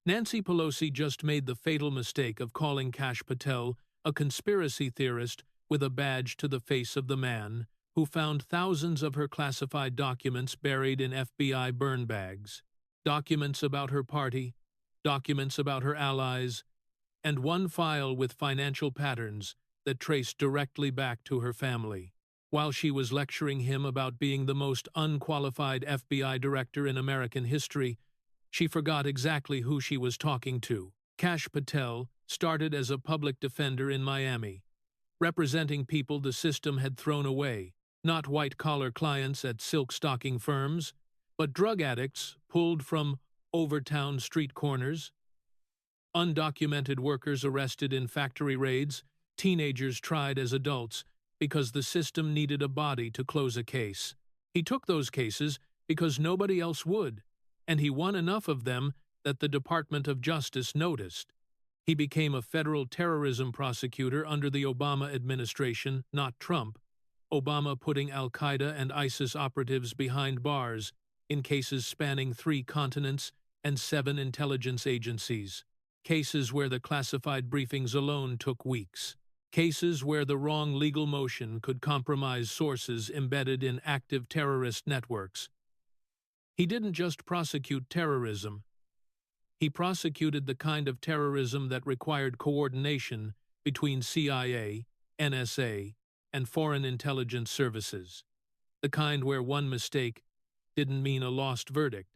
Nancy Pelosi just made the fatal mistake of calling Kash Patel a conspiracy theorist with a badge to the face of the man who found thousands of her classified documents buried in FBI burn bags. Documents about her party, documents about her allies, and one file with financial patterns that traced directly back to her family. While she was lecturing him about being the most unqualified FBI director in American history, she forgot exactly who she was talking to. Kash Patel started as a public defender in Miami, representing people the system had thrown away, not white-collar clients at silk-stocking firms, but drug addicts pulled from overtown street corners, undocumented workers arrested in factory raids, teenagers tried as adults because the system needed a body to close a case. He took those cases because nobody else would, and he won enough of them that the Department of Justice noticed. He became a federal terrorism prosecutor under the Obama administration, not Trump. Obama putting al-Qaeda and ISIS operatives behind bars in cases spanning 3 continents and 7 intelligence agencies. Cases where the classified briefings alone took weeks. Cases where the wrong legal motion could compromise sources embedded in active terrorist networks. He didn't just prosecute terrorism. He prosecuted the kind of terrorism that required coordination between CIA, NSA, and foreign intelligence services. The kind where one mistake didn't mean a lost verdict,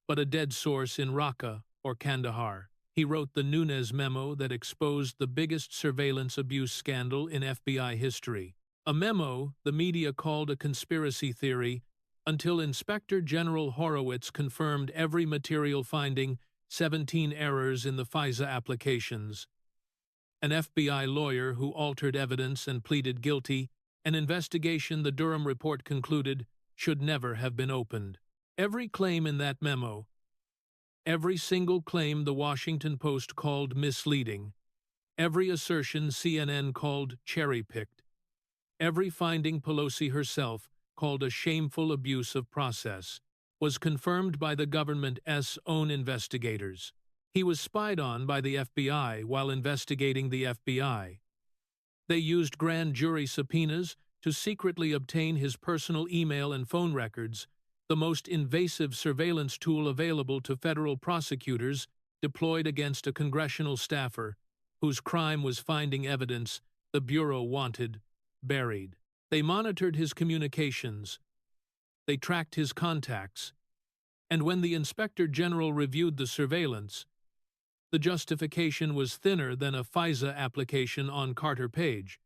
but a dead source in Raqqa or Kandahar. He wrote the Nunes memo that exposed the biggest surveillance abuse scandal in FBI history. A memo the media called a conspiracy theory until Inspector General Horowitz confirmed every material finding, 17 errors in the FISA applications. An FBI lawyer who altered evidence and pleaded guilty, an investigation the Durham report concluded should never have been opened. Every claim in that memo, every single claim the Washington Post called misleading, every assertion CNN called cherry-picked, every finding Pelosi herself called a shameful abuse of process, was confirmed by the government's own investigators. He was spied on by the FBI while investigating the FBI. They used grand jury subpoenas to secretly obtain his personal email and phone records, the most invasive surveillance tool available to federal prosecutors deployed against a congressional staffer whose crime was finding evidence the Bureau wanted buried. They monitored his communications. They tracked his contacts. And when the Inspector General reviewed the surveillance, the justification was thinner than a FISA application on Carter Page.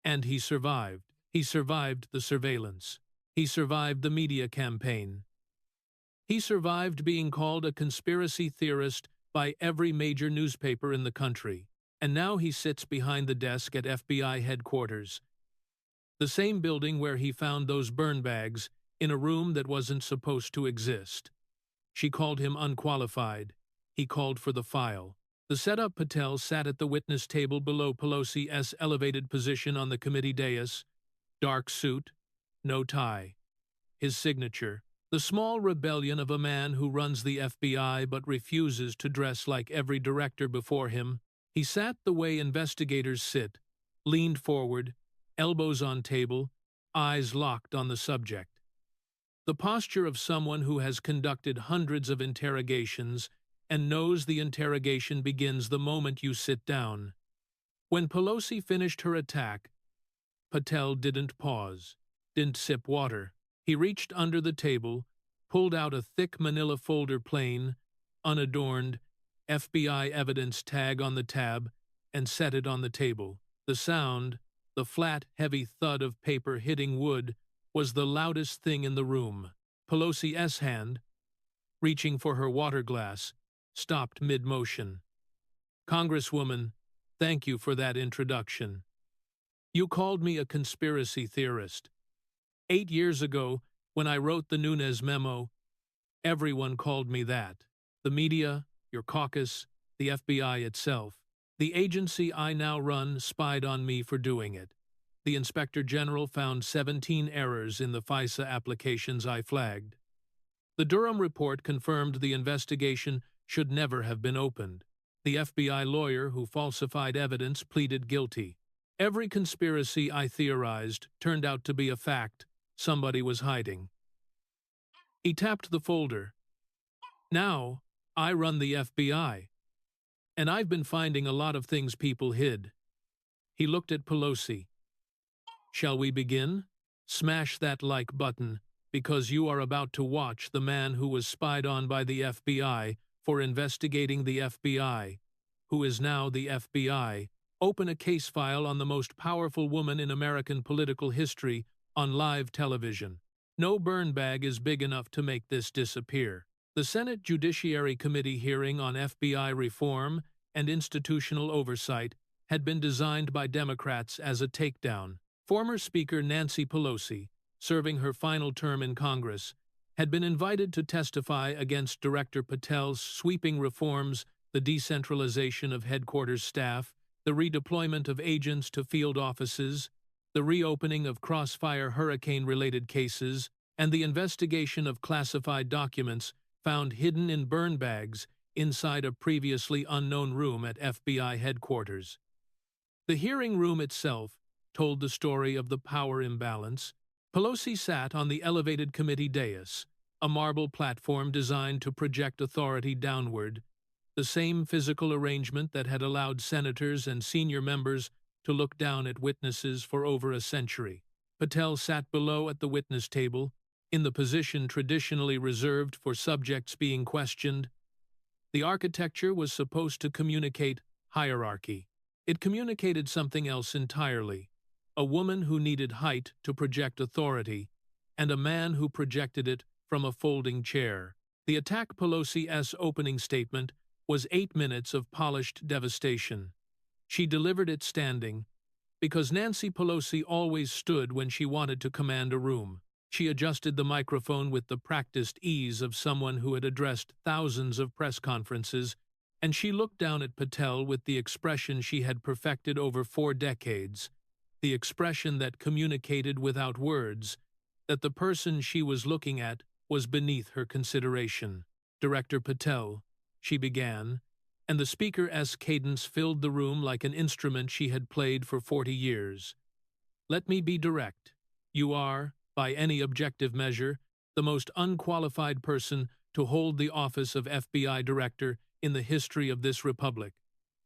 And he survived. He survived the surveillance. He survived the media campaign. He survived being called a conspiracy theorist by every major newspaper in the country. And now he sits behind the desk at FBI headquarters, the same building where he found those burn bags, in a room that wasn't supposed to exist. She called him unqualified. He called for the file. The setup Patel sat at the witness table below Pelosi's elevated position on the committee dais. Dark suit, no tie. His signature. The small rebellion of a man who runs the FBI but refuses to dress like every director before him. He sat the way investigators sit, leaned forward, elbows on table, eyes locked on the subject. The posture of someone who has conducted hundreds of interrogations and knows the interrogation begins the moment you sit down. When Pelosi finished her attack, Patel didn't pause, didn't sip water. He reached under the table, pulled out a thick manila folder plain, unadorned, FBI evidence tag on the tab, and set it on the table. The sound, the flat, heavy thud of paper hitting wood, was the loudest thing in the room. Pelosi's hand, reaching for her water glass, stopped mid-motion. Congresswoman, thank you for that introduction. You called me a conspiracy theorist. 8 years ago, when I wrote the Nunes memo, everyone called me that. The media, your caucus, the FBI itself. The agency I now run spied on me for doing it. The Inspector General found 17 errors in the FISA applications I flagged. The Durham report confirmed the investigation should never have been opened. The FBI lawyer who falsified evidence pleaded guilty. Every conspiracy I theorized turned out to be a fact somebody was hiding. He tapped the folder. Now, I run the FBI. And I've been finding a lot of things people hid. He looked at Pelosi. Shall we begin? Smash that like button, because you are about to watch the man who was spied on by the FBI for investigating the FBI, who is now the FBI, open a case file on the most powerful woman in American political history on live television. No burn bag is big enough to make this disappear. The Senate Judiciary Committee hearing on FBI reform and institutional oversight had been designed by Democrats as a takedown. Former Speaker Nancy Pelosi, serving her final term in Congress, had been invited to testify against Director Patel's sweeping reforms, the decentralization of headquarters staff, the redeployment of agents to field offices, the reopening of crossfire hurricane-related cases, and the investigation of classified documents found hidden in burn bags inside a previously unknown room at FBI headquarters. The hearing room itself told the story of the power imbalance. Pelosi sat on the elevated committee dais, a marble platform designed to project authority downward, the same physical arrangement that had allowed senators and senior members to look down at witnesses for over a century. Patel sat below at the witness table, in the position traditionally reserved for subjects being questioned. The architecture was supposed to communicate hierarchy. It communicated something else entirely: a woman who needed height to project authority, and a man who projected it from a folding chair. The Attack Pelosi's opening statement was 8 minutes of polished devastation. She delivered it standing, because Nancy Pelosi always stood when she wanted to command a room. She adjusted the microphone with the practiced ease of someone who had addressed thousands of press conferences, and she looked down at Patel with the expression she had perfected over 4 decades, the expression that communicated without words, that the person she was looking at was beneath her consideration. Director Patel, she began, and the speaker's cadence filled the room like an instrument she had played for 40 years. Let me be direct. You are, by any objective measure, the most unqualified person to hold the office of FBI Director in the history of this republic.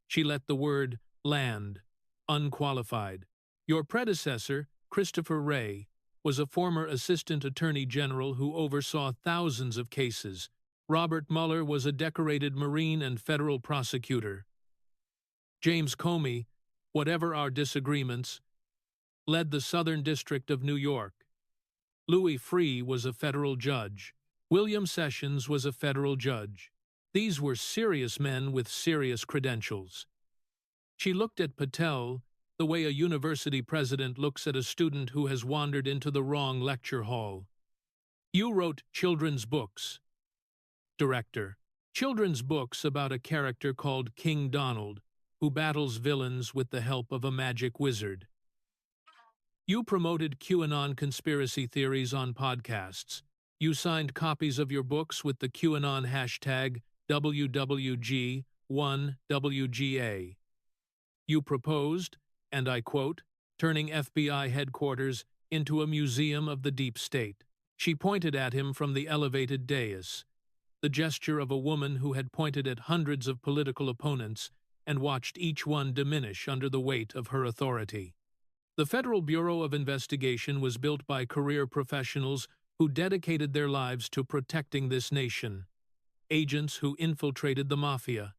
She let the word land. Unqualified. Your predecessor, Christopher Wray, was a former Assistant Attorney General who oversaw thousands of cases. Robert Mueller was a decorated Marine and federal prosecutor. James Comey, whatever our disagreements, led the Southern District of New York. Louis Freeh was a federal judge. William Sessions was a federal judge. These were serious men with serious credentials. She looked at Patel the way a university president looks at a student who has wandered into the wrong lecture hall. You wrote children's books. Director. Children's books about a character called King Donald, who battles villains with the help of a magic wizard. You promoted QAnon conspiracy theories on podcasts. You signed copies of your books with the QAnon hashtag WWG1WGA. You proposed, and I quote, turning FBI headquarters into a museum of the deep state. She pointed at him from the elevated dais, the gesture of a woman who had pointed at hundreds of political opponents and watched each one diminish under the weight of her authority. The Federal Bureau of Investigation was built by career professionals who dedicated their lives to protecting this nation. Agents who infiltrated the mafia.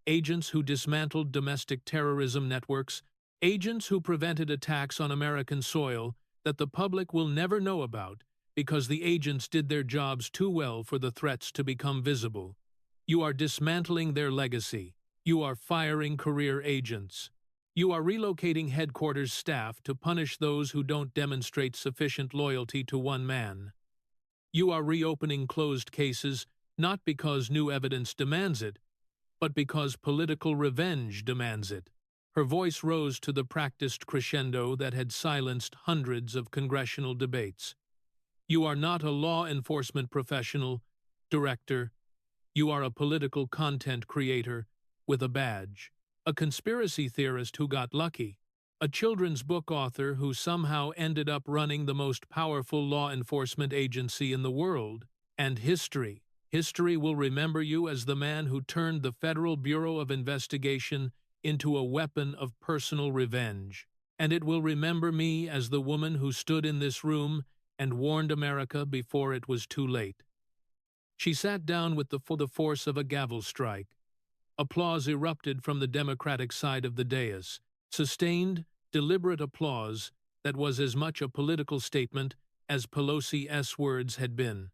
Agents who dismantled domestic terrorism networks. Agents who prevented attacks on American soil that the public will never know about because the agents did their jobs too well for the threats to become visible. You are dismantling their legacy. You are firing career agents. You are relocating headquarters staff to punish those who don't demonstrate sufficient loyalty to one man. You are reopening closed cases not because new evidence demands it, but because political revenge demands it. Her voice rose to the practiced crescendo that had silenced hundreds of congressional debates. You are not a law enforcement professional, Director. You are a political content creator with a badge, a conspiracy theorist who got lucky, a children's book author who somehow ended up running the most powerful law enforcement agency in the world, and history. History will remember you as the man who turned the Federal Bureau of Investigation into a weapon of personal revenge. And it will remember me as the woman who stood in this room and warned America before it was too late. She sat down with the force of a gavel strike. Applause erupted from the Democratic side of the dais, sustained, deliberate applause that was as much a political statement as Pelosi's words had been.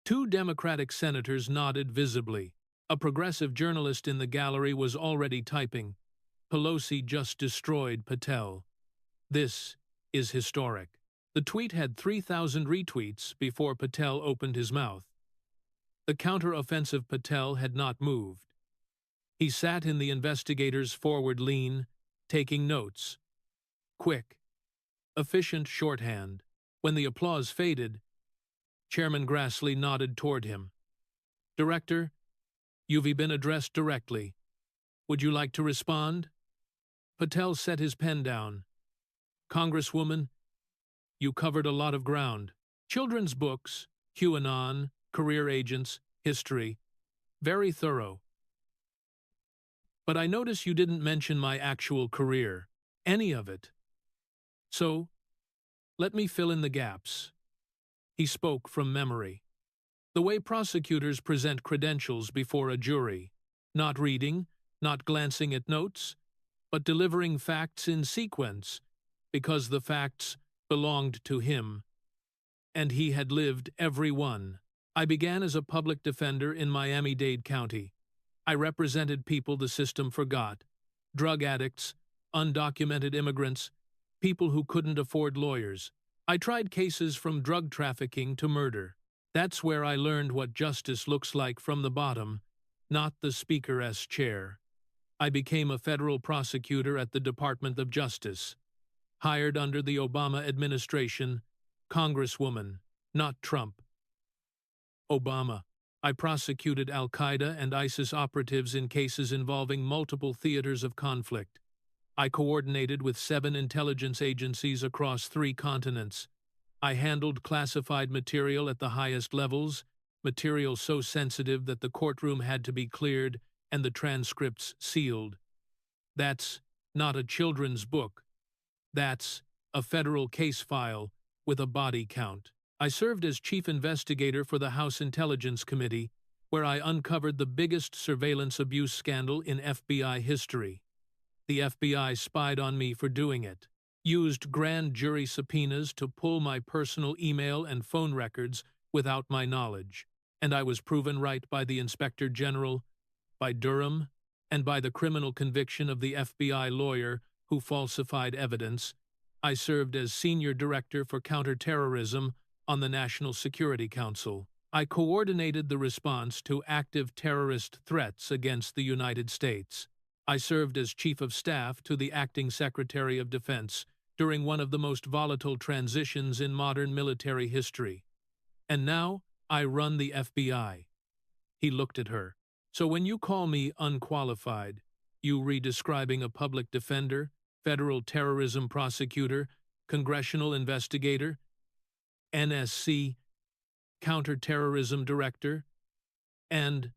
Two Democratic senators nodded visibly. A progressive journalist in the gallery was already typing, "Pelosi just destroyed Patel. This is historic." The tweet had 3,000 retweets before Patel opened his mouth. The counter-offensive Patel had not moved. He sat in the investigator's forward lean, taking notes. Quick, efficient shorthand. When the applause faded, Chairman Grassley nodded toward him. "Director, you've been addressed directly. Would you like to respond?" Patel set his pen down. "Congresswoman, you covered a lot of ground. Children's books, QAnon, career agents, history. Very thorough. But I notice you didn't mention my actual career. Any of it. So, let me fill in the gaps." He spoke from memory. The way prosecutors present credentials before a jury. Not reading, not glancing at notes, but delivering facts in sequence, because the facts belonged to him, and he had lived every one. I began as a public defender in Miami-Dade County. I represented people the system forgot. Drug addicts, undocumented immigrants, people who couldn't afford lawyers. I tried cases from drug trafficking to murder. That's where I learned what justice looks like from the bottom, not the Speaker's chair. I became a federal prosecutor at the Department of Justice. Hired under the Obama administration, Congresswoman, not Trump. Obama. I prosecuted Al-Qaeda and ISIS operatives in cases involving multiple theaters of conflict. I coordinated with 7 intelligence agencies across 3 continents. I handled classified material at the highest levels, material so sensitive that the courtroom had to be cleared and the transcripts sealed. That's not a children's book. That's a federal case file with a body count. I served as chief investigator for the House Intelligence Committee, where I uncovered the biggest surveillance abuse scandal in FBI history. The FBI spied on me for doing it, used grand jury subpoenas to pull my personal email and phone records without my knowledge, and I was proven right by the Inspector General, by Durham, and by the criminal conviction of the FBI lawyer who falsified evidence. I served as senior director for counterterrorism on the National Security Council. I coordinated the response to active terrorist threats against the United States. I served as Chief of Staff to the Acting Secretary of Defense during one of the most volatile transitions in modern military history. And now I run the FBI. He looked at her. So when you call me unqualified, you redescribing a public defender, federal terrorism prosecutor, congressional investigator, NSC, counterterrorism director, and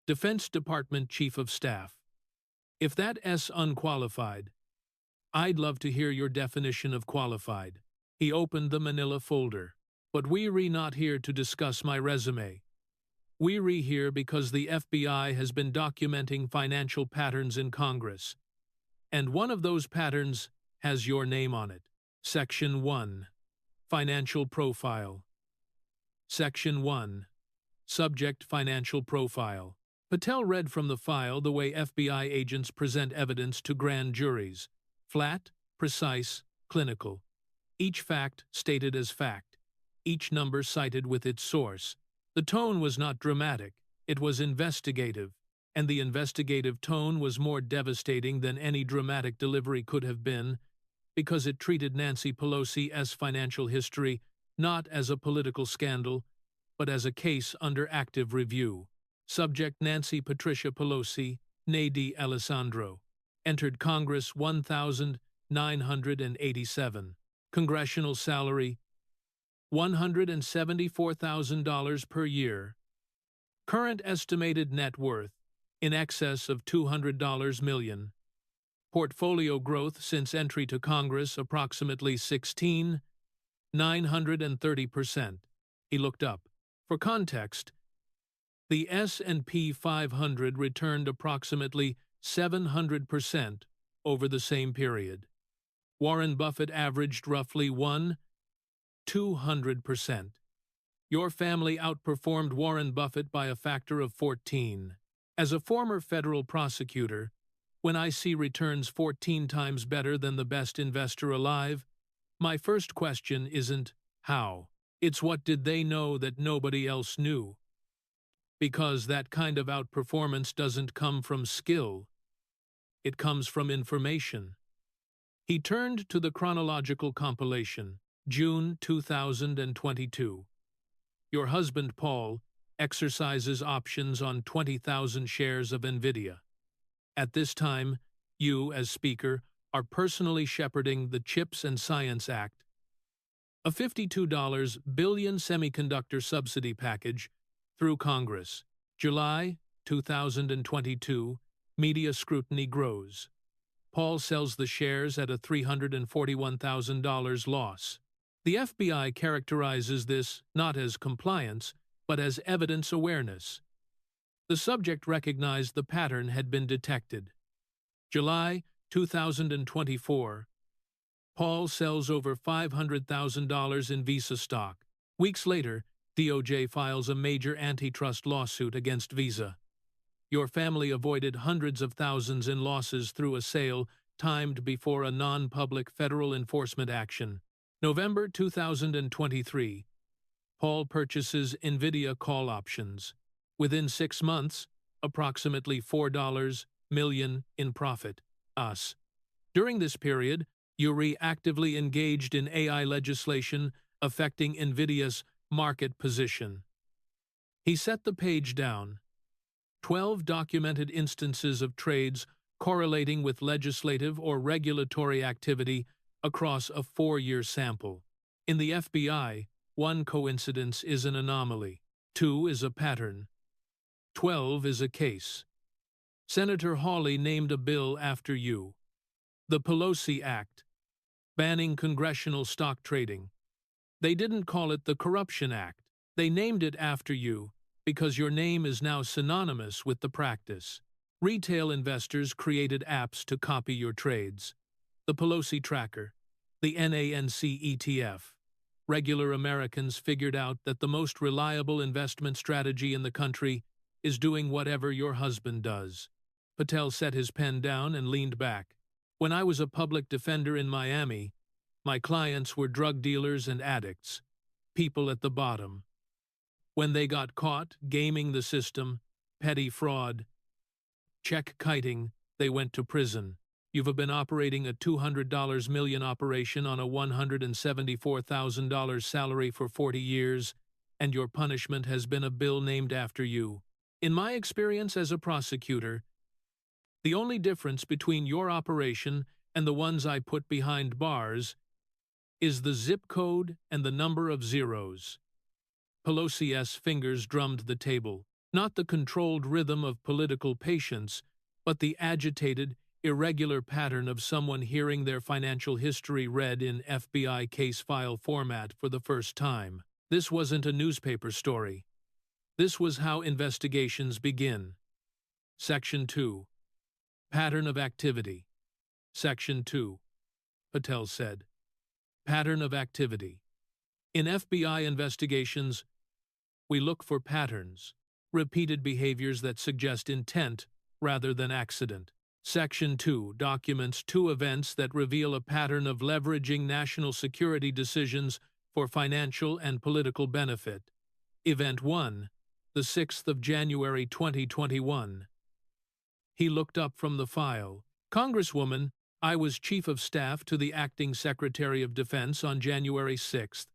Defense Department Chief of Staff. If that's unqualified, I'd love to hear your definition of qualified. He opened the manila folder. But we're not here to discuss my resume. We're here because the FBI has been documenting financial patterns in Congress. And one of those patterns has your name on it. Section 1. Financial Profile. Section 1. Subject Financial Profile. Patel read from the file the way FBI agents present evidence to grand juries. Flat, precise, clinical. Each fact stated as fact. Each number cited with its source. The tone was not dramatic, it was investigative, and the investigative tone was more devastating than any dramatic delivery could have been, because it treated Nancy Pelosi's financial history not as a political scandal, but as a case under active review. Subject Nancy Patricia Pelosi, née D'Alessandro. Entered Congress 1,987. Congressional salary $174,000 per year. Current estimated net worth in excess of $200 million. Portfolio growth since entry to Congress approximately 930%. He looked up. For context, the S&P 500 returned approximately 700% over the same period. Warren Buffett averaged roughly 200%. Your family outperformed Warren Buffett by a factor of 14. As a former federal prosecutor, when I see returns 14 times better than the best investor alive, my first question isn't how. It's what did they know that nobody else knew? Because that kind of outperformance doesn't come from skill. It comes from information. He turned to the chronological compilation, June 2022. Your husband, Paul, exercises options on 20,000 shares of NVIDIA. At this time, you, as Speaker, are personally shepherding the CHIPS and Science Act, a $52 billion semiconductor subsidy package, through Congress. July 2022, media scrutiny grows. Paul sells the shares at a $341,000 loss. The FBI characterizes this not as compliance, but as evidence awareness. The subject recognized the pattern had been detected. July 2024, Paul sells over $500,000 in Visa stock. Weeks later, DOJ files a major antitrust lawsuit against Visa. Your family avoided hundreds of thousands in losses through a sale timed before a non-public federal enforcement action. November 2023, Paul purchases NVIDIA call options. Within 6 months, approximately $4 million in profit. During this period, Uri actively engaged in AI legislation affecting NVIDIA's market position. He set the page down. 12 documented instances of trades correlating with legislative or regulatory activity across a 4-year sample. In the FBI, 1 coincidence is an anomaly, 2 is a pattern, 12 is a case. Senator Hawley named a bill after you. The Pelosi Act, banning congressional stock trading. They didn't call it the Corruption Act. They named it after you because your name is now synonymous with the practice. Retail investors created apps to copy your trades. The Pelosi Tracker, the NANC ETF. Regular Americans figured out that the most reliable investment strategy in the country is doing whatever your husband does. Patel set his pen down and leaned back. When I was a public defender in Miami, my clients were drug dealers and addicts, people at the bottom. When they got caught gaming the system, petty fraud, check kiting, they went to prison. You've been operating a $200 million operation on a $174,000 salary for 40 years, and your punishment has been a bill named after you. In my experience as a prosecutor, the only difference between your operation and the ones I put behind bars is the zip code and the number of zeros. Pelosi's fingers drummed the table, not the controlled rhythm of political patience, but the agitated, irregular pattern of someone hearing their financial history read in FBI case file format for the first time. This wasn't a newspaper story. This was how investigations begin. Section 2. Pattern of activity. Section 2. Patel said. Pattern of activity. In FBI investigations, we look for patterns, repeated behaviors that suggest intent rather than accident. Section 2 documents 2 events that reveal a pattern of leveraging national security decisions for financial and political benefit. Event 1, the 6th of January 2021. He looked up from the file. Congresswoman, I was Chief of Staff to the Acting Secretary of Defense on January 6th.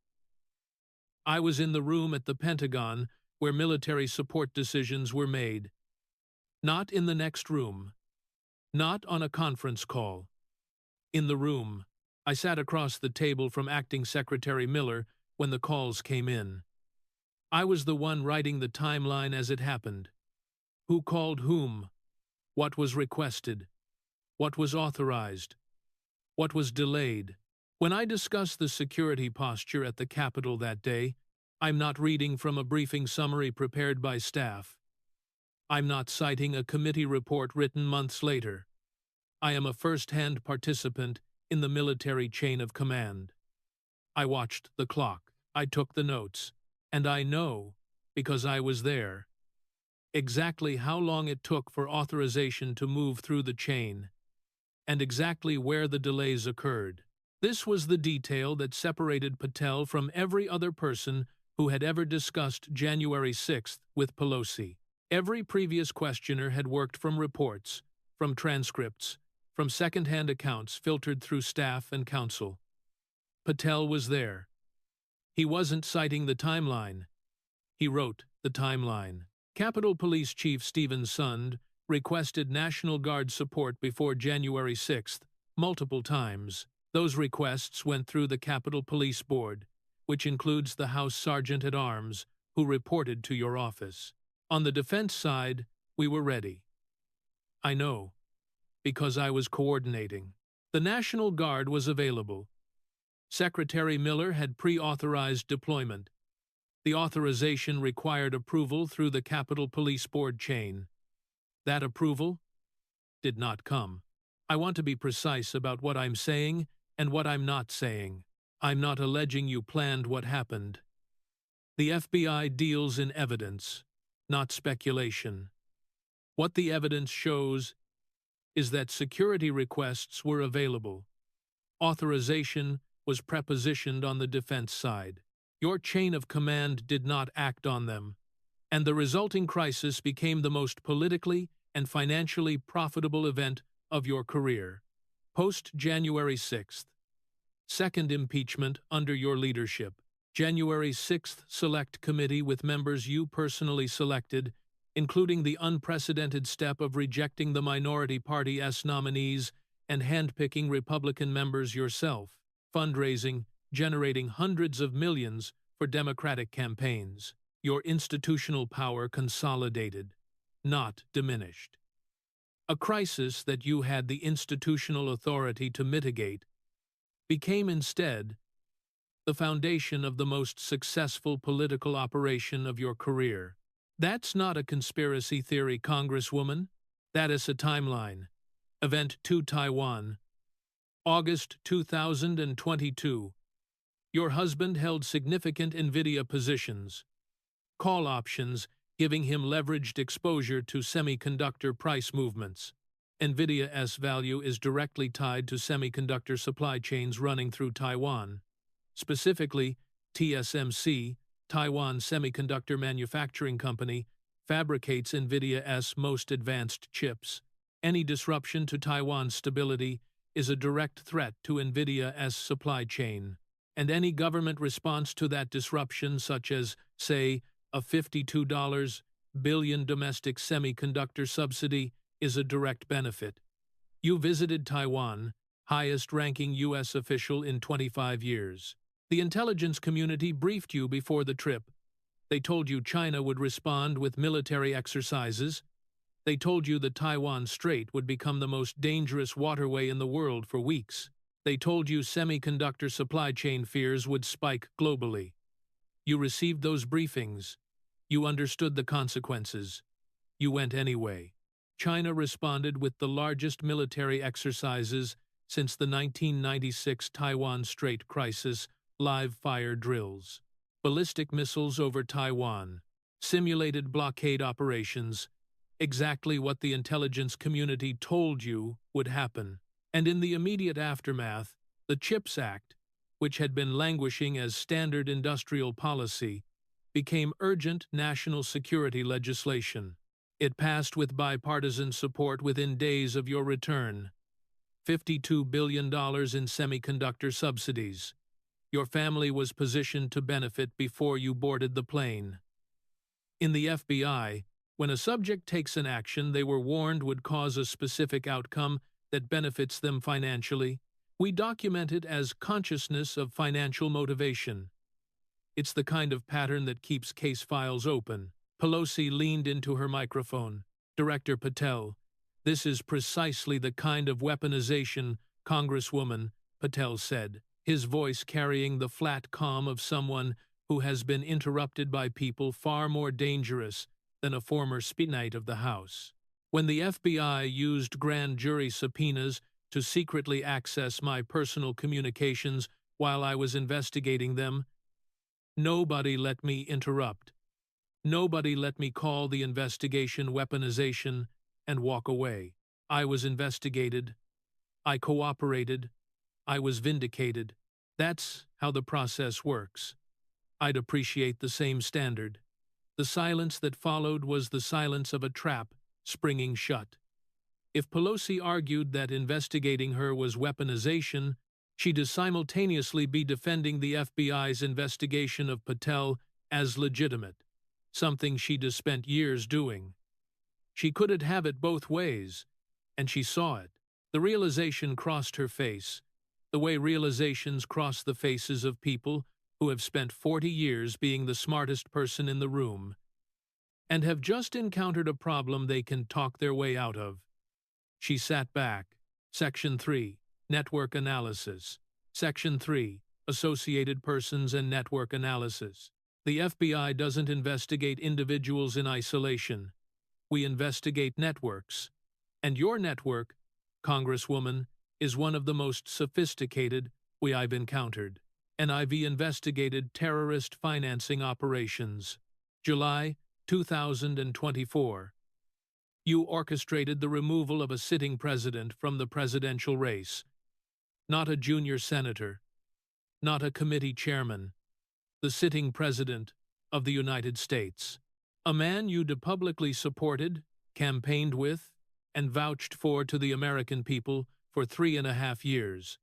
I was in the room at the Pentagon where military support decisions were made. Not in the next room. Not on a conference call. In the room. I sat across the table from Acting Secretary Miller when the calls came in. I was the one writing the timeline as it happened. Who called whom? What was requested? What was authorized? What was delayed? When I discuss the security posture at the Capitol that day, I'm not reading from a briefing summary prepared by staff. I'm not citing a committee report written months later. I am a first-hand participant in the military chain of command. I watched the clock, I took the notes, and I know, because I was there, exactly how long it took for authorization to move through the chain, and exactly where the delays occurred. This was the detail that separated Patel from every other person who had ever discussed January 6th with Pelosi. Every previous questioner had worked from reports, from transcripts, from second-hand accounts filtered through staff and counsel. Patel was there. He wasn't citing the timeline. He wrote the timeline. Capitol Police Chief Stephen Sund requested National Guard support before January 6th, multiple times. Those requests went through the Capitol Police Board, which includes the House Sergeant-at-Arms, who reported to your office. On the defense side, we were ready. I know, because I was coordinating. The National Guard was available. Secretary Miller had pre-authorized deployment. The authorization required approval through the Capitol Police Board chain. That approval did not come. I want to be precise about what I'm saying and what I'm not saying. I'm not alleging you planned what happened. The FBI deals in evidence, not speculation. What the evidence shows is that security requests were available. Authorization was prepositioned on the defense side. Your chain of command did not act on them, and the resulting crisis became the most politically and financially profitable event of your career. Post-January 6th. Second impeachment under your leadership. January 6th Select Committee with members you personally selected, including the unprecedented step of rejecting the minority party's nominees and handpicking Republican members yourself. Fundraising, generating hundreds of millions for Democratic campaigns. Your institutional power consolidated, not diminished. A crisis that you had the institutional authority to mitigate became instead the foundation of the most successful political operation of your career. That's not a conspiracy theory, Congresswoman. That is a timeline. Event 2 Taiwan. August 2022. Your husband held significant NVIDIA positions. Call options, giving him leveraged exposure to semiconductor price movements. NVIDIA's value is directly tied to semiconductor supply chains running through Taiwan. Specifically, TSMC, Taiwan Semiconductor Manufacturing Company, fabricates NVIDIA's most advanced chips. Any disruption to Taiwan's stability is a direct threat to NVIDIA's supply chain, and any government response to that disruption, such as, say, a $52 billion domestic semiconductor subsidy, is a direct benefit. You visited Taiwan, highest-ranking U.S. official in 25 years. The intelligence community briefed you before the trip. They told you China would respond with military exercises. They told you the Taiwan Strait would become the most dangerous waterway in the world for weeks. They told you semiconductor supply chain fears would spike globally. You received those briefings. You understood the consequences. You went anyway. China responded with the largest military exercises since the 1996 Taiwan Strait crisis, live fire drills, ballistic missiles over Taiwan, simulated blockade operations, exactly what the intelligence community told you would happen. And in the immediate aftermath, the CHIPS Act, which had been languishing as standard industrial policy, became urgent national security legislation. It passed with bipartisan support within days of your return. $52 billion in semiconductor subsidies. Your family was positioned to benefit before you boarded the plane. In the FBI, when a subject takes an action they were warned would cause a specific outcome that benefits them financially, we document it as consciousness of financial motivation. It's the kind of pattern that keeps case files open. Pelosi leaned into her microphone. Director Patel, this is precisely the kind of weaponization, Congresswoman, Patel said, his voice carrying the flat calm of someone who has been interrupted by people far more dangerous than a former Speaker of the House. When the FBI used grand jury subpoenas to secretly access my personal communications while I was investigating them, nobody let me interrupt. Nobody let me call the investigation weaponization and walk away. I was investigated. I cooperated. I was vindicated. That's how the process works. I'd appreciate the same standard. The silence that followed was the silence of a trap springing shut. If Pelosi argued that investigating her was weaponization, she'd simultaneously be defending the FBI's investigation of Patel as legitimate, something she'd spent years doing. She couldn't have it both ways, and she saw it. The realization crossed her face, the way realizations cross the faces of people who have spent 40 years being the smartest person in the room and have just encountered a problem they can talk their way out of. She sat back. Section 3, Network Analysis. Section 3, Associated Persons and Network Analysis. The FBI doesn't investigate individuals in isolation. We investigate networks. And your network, Congresswoman, is one of the most sophisticated I've encountered. And I've investigated terrorist financing operations. July 2024. You orchestrated the removal of a sitting president from the presidential race. Not a junior senator. Not a committee chairman. The sitting president of the United States. A man you'd publicly supported, campaigned with, and vouched for to the American people for 3.5 years.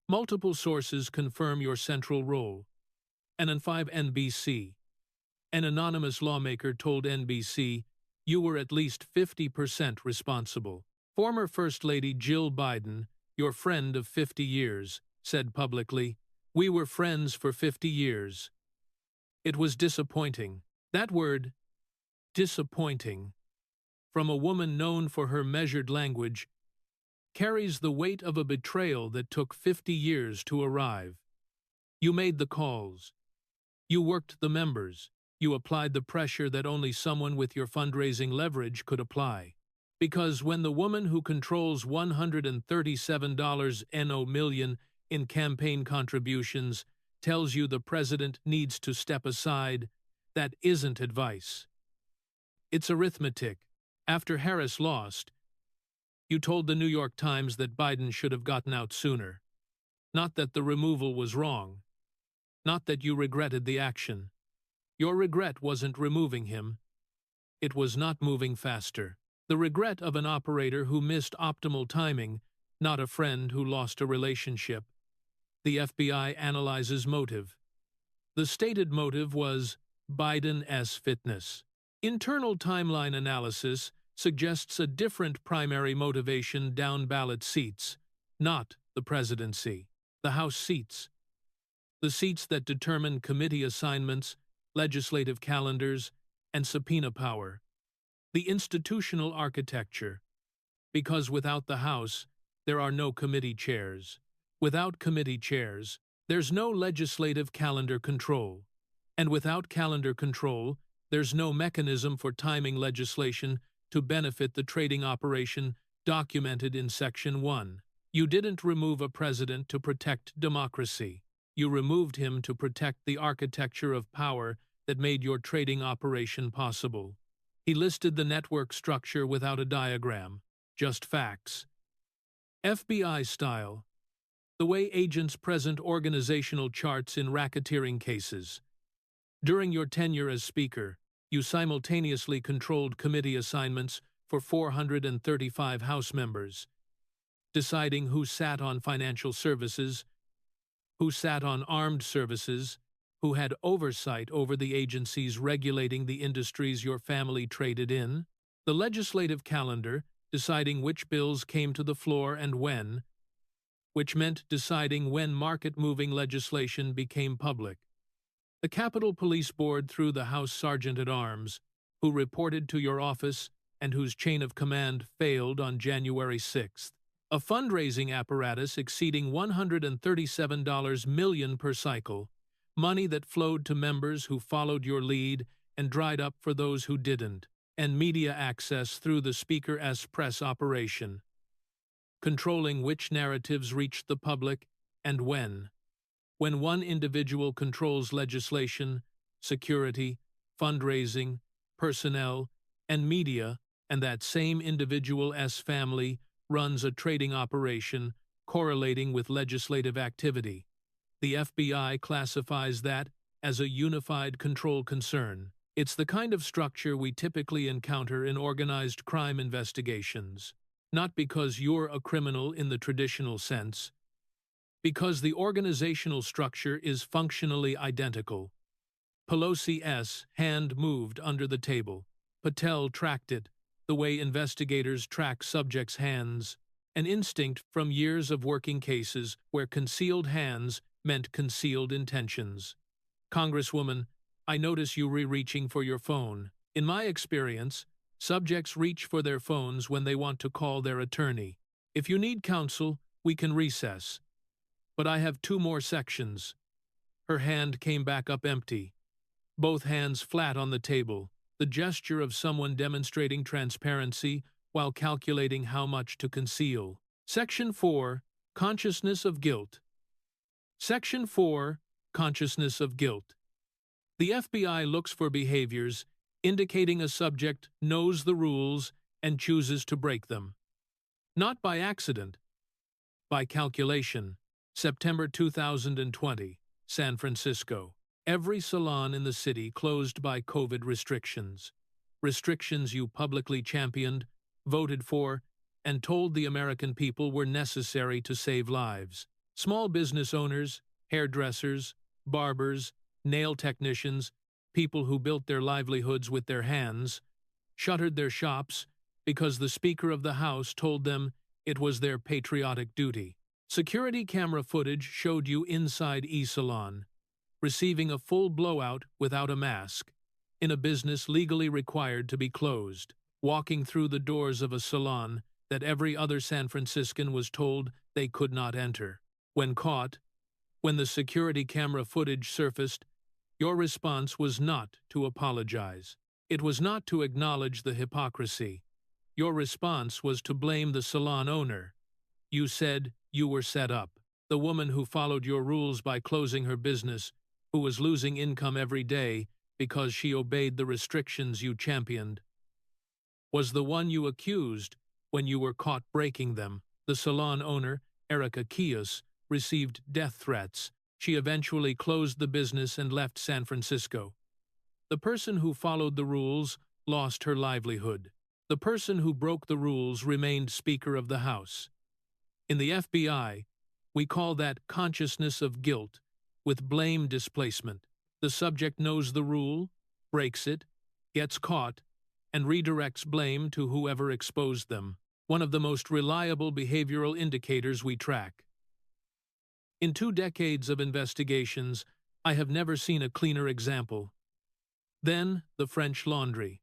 Multiple sources confirm your central role. And on 5 NBC, an anonymous lawmaker told NBC you were at least 50% responsible. Former First Lady Jill Biden, your friend of 50 years, said publicly, "We were friends for 50 years." It was disappointing. That word, disappointing, from a woman known for her measured language, carries the weight of a betrayal that took 50 years to arrive. You made the calls. You worked the members. You applied the pressure that only someone with your fundraising leverage could apply. Because when the woman who controls $137 million in campaign contributions tells you the president needs to step aside, that isn't advice. It's arithmetic. After Harris lost, you told the New York Times that Biden should have gotten out sooner. Not that the removal was wrong. Not that you regretted the action. Your regret wasn't removing him. It was not moving faster. The regret of an operator who missed optimal timing, not a friend who lost a relationship. The FBI analyzes motive. The stated motive was Biden's fitness. Internal timeline analysis suggests a different primary motivation: down ballot seats, not the presidency, the House seats. The seats that determine committee assignments, legislative calendars, and subpoena power. The institutional architecture. Because without the House, there are no committee chairs. Without committee chairs, there's no legislative calendar control. And without calendar control, there's no mechanism for timing legislation to benefit the trading operation documented in Section 1. You didn't remove a president to protect democracy. You removed him to protect the architecture of power that made your trading operation possible. He listed the network structure without a diagram, just facts. FBI style. The way agents present organizational charts in racketeering cases. During your tenure as Speaker, you simultaneously controlled committee assignments for 435 House members, deciding who sat on financial services, who sat on armed services, who had oversight over the agencies regulating the industries your family traded in, the legislative calendar, deciding which bills came to the floor and when, which meant deciding when market-moving legislation became public. The Capitol Police Board through the House Sergeant-at-Arms, who reported to your office and whose chain of command failed on January 6th. A fundraising apparatus exceeding $137 million per cycle, money that flowed to members who followed your lead and dried up for those who didn't, and media access through the Speaker-s press operation, controlling which narratives reached the public and when. When one individual controls legislation, security, fundraising, personnel, and media, and that same individual's family runs a trading operation correlating with legislative activity, the FBI classifies that as a unified control concern. It's the kind of structure we typically encounter in organized crime investigations, not because you're a criminal in the traditional sense, because the organizational structure is functionally identical. Pelosi's hand moved under the table. Patel tracked it, the way investigators track subjects' hands, an instinct from years of working cases where concealed hands meant concealed intentions. Congresswoman, I notice you reaching for your phone. In my experience, subjects reach for their phones when they want to call their attorney. If you need counsel, we can recess. But I have 2 more sections. Her hand came back up empty, both hands flat on the table, the gesture of someone demonstrating transparency while calculating how much to conceal. Section 4, Consciousness of Guilt. Section 4, Consciousness of Guilt. The FBI looks for behaviors indicating a subject knows the rules and chooses to break them. Not by accident, by calculation. September 2020, San Francisco. Every salon in the city closed by COVID restrictions. Restrictions you publicly championed, voted for, and told the American people were necessary to save lives. Small business owners, hairdressers, barbers, nail technicians, people who built their livelihoods with their hands, shuttered their shops because the Speaker of the House told them it was their patriotic duty. Security camera footage showed you inside e-salon, receiving a full blowout without a mask, in a business legally required to be closed, walking through the doors of a salon that every other San Franciscan was told they could not enter. When caught, when the security camera footage surfaced, your response was not to apologize. It was not to acknowledge the hypocrisy. Your response was to blame the salon owner. You said you were set up. The woman who followed your rules by closing her business, who was losing income every day because she obeyed the restrictions you championed, was the one you accused when you were caught breaking them. The salon owner, Erica Kius, received death threats. She eventually closed the business and left San Francisco. The person who followed the rules lost her livelihood. The person who broke the rules remained Speaker of the House. In the FBI, we call that consciousness of guilt, with blame displacement. The subject knows the rule, breaks it, gets caught, and redirects blame to whoever exposed them. One of the most reliable behavioral indicators we track. In 2 decades of investigations, I have never seen a cleaner example. Then, the French Laundry.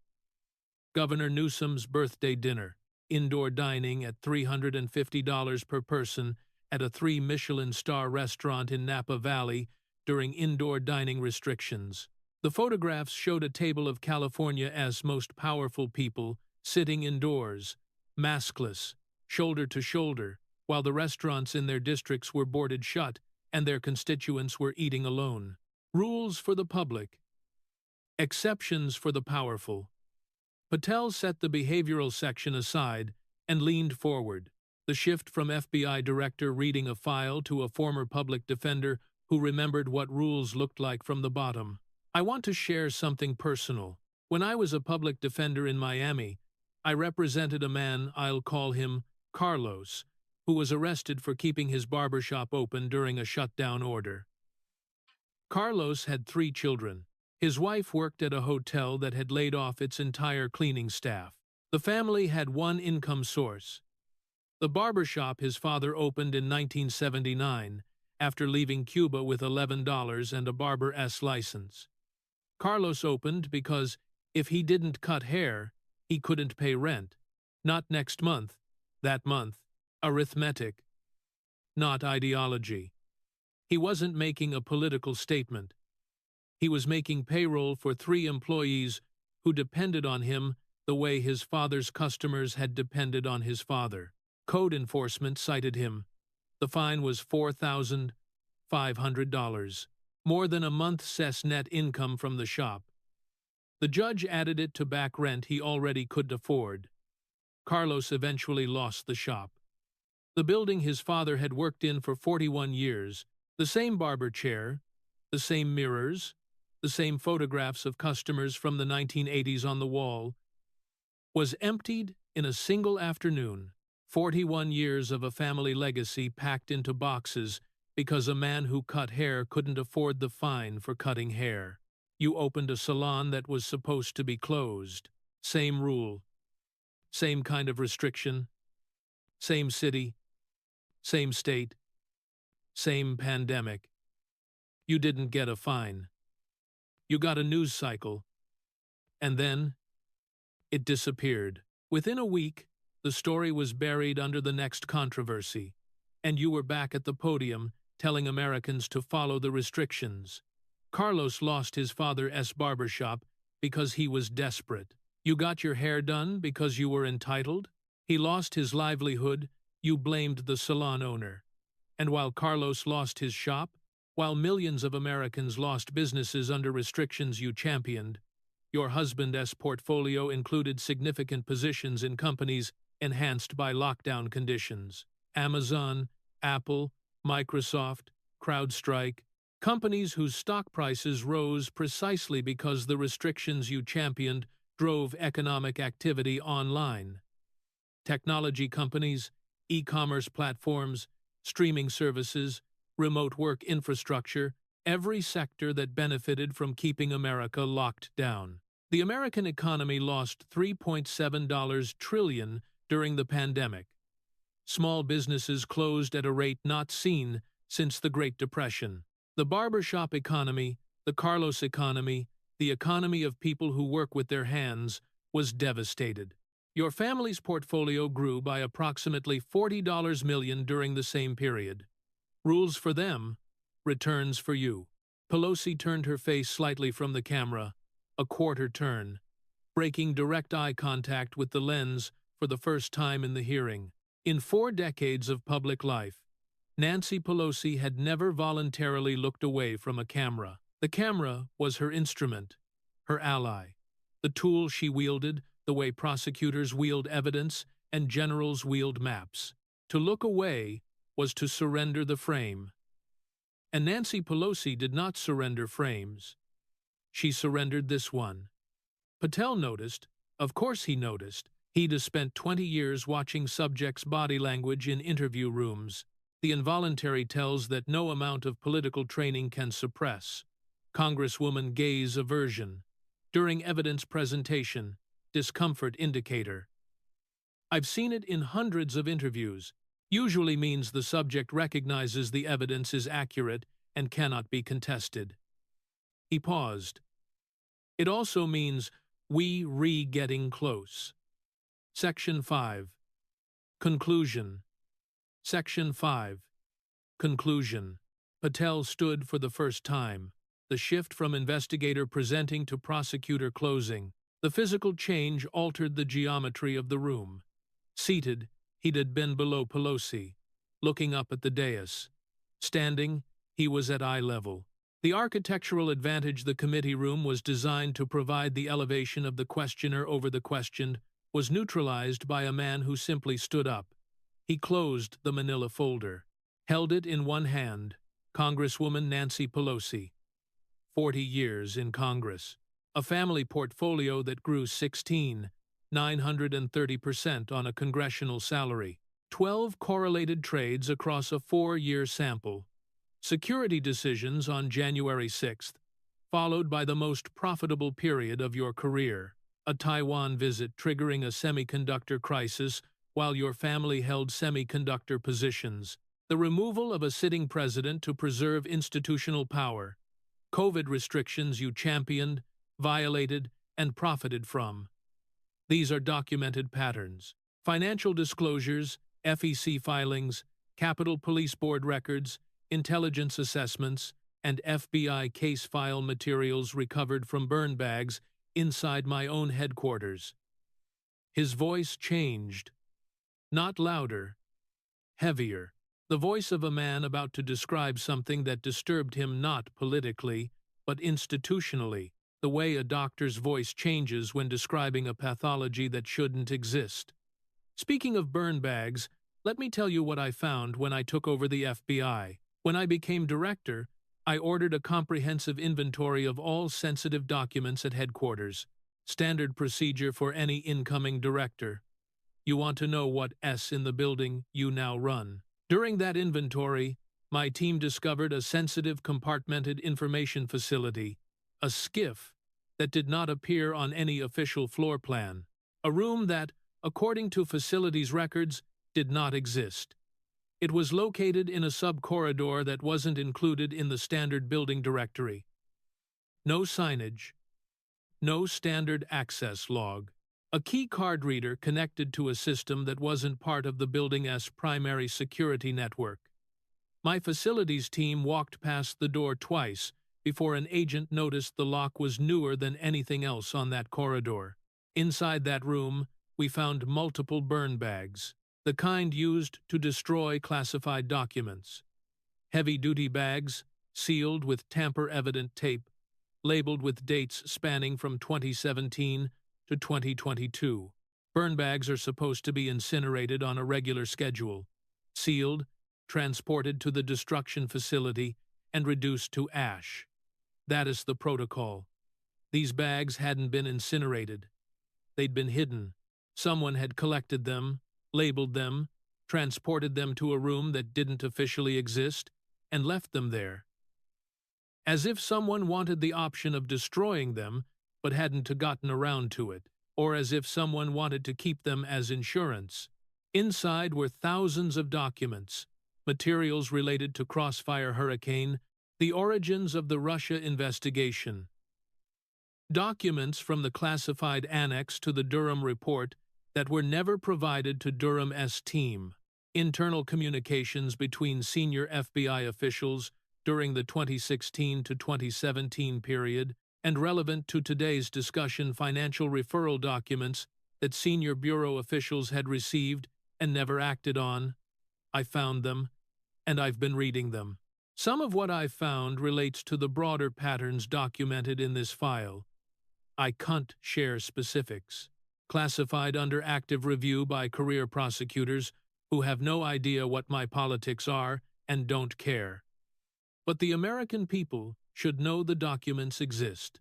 Governor Newsom's birthday dinner, indoor dining at $350 per person at a 3 Michelin star restaurant in Napa Valley during indoor dining restrictions. The photographs showed a table of California's most powerful people sitting indoors, maskless, shoulder to shoulder, while the restaurants in their districts were boarded shut and their constituents were eating alone. Rules for the public. Exceptions for the powerful. Patel set the behavioral section aside and leaned forward, the shift from FBI director reading a file to a former public defender who remembered what rules looked like from the bottom. I want to share something personal. When I was a public defender in Miami, I represented a man, I'll call him Carlos, who was arrested for keeping his barbershop open during a shutdown order. Carlos had 3 children. His wife worked at a hotel that had laid off its entire cleaning staff. The family had one income source: the barbershop his father opened in 1979 after leaving Cuba with $11 and a Barber-S license. Carlos opened because if he didn't cut hair, he couldn't pay rent. Not next month, that month. Arithmetic, not ideology. He wasn't making a political statement. He was making payroll for 3 employees who depended on him the way his father's customers had depended on his father. Code enforcement cited him. The fine was $4,500, more than a month's net income from the shop. The judge added it to back rent he already couldn't afford. Carlos eventually lost the shop. The building his father had worked in for 41 years, the same barber chair, the same mirrors, the same photographs of customers from the 1980s on the wall, was emptied in a single afternoon. 41 years of a family legacy packed into boxes because a man who cut hair couldn't afford the fine for cutting hair. You opened a salon that was supposed to be closed. Same rule. Same kind of restriction. Same city. Same state. Same pandemic. You didn't get a fine. You got a news cycle. And then it disappeared. Within a week, the story was buried under the next controversy, and you were back at the podium telling Americans to follow the restrictions. Carlos lost his father's barbershop because he was desperate. You got your hair done because you were entitled. He lost his livelihood. You blamed the salon owner. And while Carlos lost his shop, while millions of Americans lost businesses under restrictions you championed, your husband's portfolio included significant positions in companies enhanced by lockdown conditions. Amazon, Apple, Microsoft, CrowdStrike, companies whose stock prices rose precisely because the restrictions you championed drove economic activity online. Technology companies, e-commerce platforms, streaming services, remote work infrastructure, every sector that benefited from keeping America locked down. The American economy lost $3.7 trillion during the pandemic. Small businesses closed at a rate not seen since the Great Depression. The barbershop economy, the Carlos economy, the economy of people who work with their hands, was devastated. Your family's portfolio grew by approximately $40 million during the same period. Rules for them, returns for you. Pelosi turned her face slightly from the camera, a quarter turn, breaking direct eye contact with the lens for the first time in the hearing. In 4 decades of public life, Nancy Pelosi had never voluntarily looked away from a camera. The camera was her instrument, her ally, the tool she wielded the way prosecutors wield evidence and generals wield maps. To look away was to surrender the frame. And Nancy Pelosi did not surrender frames. She surrendered this one. Patel noticed, of course he noticed, he'd spent 20 years watching subjects' body language in interview rooms. The involuntary tells that no amount of political training can suppress. Congresswoman gaze aversion. During evidence presentation, discomfort indicator. I've seen it in hundreds of interviews. Usually means the subject recognizes the evidence is accurate and cannot be contested. He paused. It also means we getting close. Section 5. Conclusion. Section 5. Conclusion. Patel stood for the first time. The shift from investigator presenting to prosecutor closing. The physical change altered the geometry of the room. Seated, he'd been below Pelosi, looking up at the dais. Standing, he was at eye level. The architectural advantage the committee room was designed to provide the elevation of the questioner over the questioned was neutralized by a man who simply stood up. He closed the manila folder, held it in one hand. Congresswoman Nancy Pelosi. 40 years in Congress. A family portfolio that grew 930% on a congressional salary. 12 correlated trades across a 4-year sample. Security decisions on January 6th, followed by the most profitable period of your career. A Taiwan visit triggering a semiconductor crisis while your family held semiconductor positions. The removal of a sitting president to preserve institutional power. COVID restrictions you championed, violated, and profited from. These are documented patterns. Financial disclosures, FEC filings, Capitol Police Board records, intelligence assessments, and FBI case file materials recovered from burn bags inside my own headquarters. His voice changed. Not louder, heavier. The voice of a man about to describe something that disturbed him not politically, but institutionally, the way a doctor's voice changes when describing a pathology that shouldn't exist. Speaking of burn bags, let me tell you what I found when I took over the FBI. When I became director, I ordered a comprehensive inventory of all sensitive documents at headquarters, standard procedure for any incoming director. You want to know what S in the building you now run. During that inventory, my team discovered a sensitive compartmented information facility, a SCIF, that did not appear on any official floor plan, a room that, according to facilities records, did not exist. It was located in a sub-corridor that wasn't included in the standard building directory. No signage. No standard access log. A key card reader connected to a system that wasn't part of the building's primary security network. My facilities team walked past the door twice before an agent noticed the lock was newer than anything else on that corridor. Inside that room, we found multiple burn bags, the kind used to destroy classified documents. Heavy-duty bags, sealed with tamper-evident tape, labeled with dates spanning from 2017 to 2022. Burn bags are supposed to be incinerated on a regular schedule, sealed, transported to the destruction facility, and reduced to ash. That is the protocol. These bags hadn't been incinerated. They'd been hidden. Someone had collected them, labeled them, transported them to a room that didn't officially exist, and left them there. As if someone wanted the option of destroying them, but hadn't gotten around to it, or as if someone wanted to keep them as insurance. Inside were thousands of documents, materials related to Crossfire Hurricane, the origins of the Russia investigation. Documents from the classified annex to the Durham report that were never provided to Durham's team. Internal communications between senior FBI officials during the 2016 to 2017 period, and relevant to today's discussion financial referral documents that senior bureau officials had received and never acted on. I found them, and I've been reading them. Some of what I've found relates to the broader patterns documented in this file. I can't share specifics. Classified under active review by career prosecutors who have no idea what my politics are and don't care. But the American people should know the documents exist.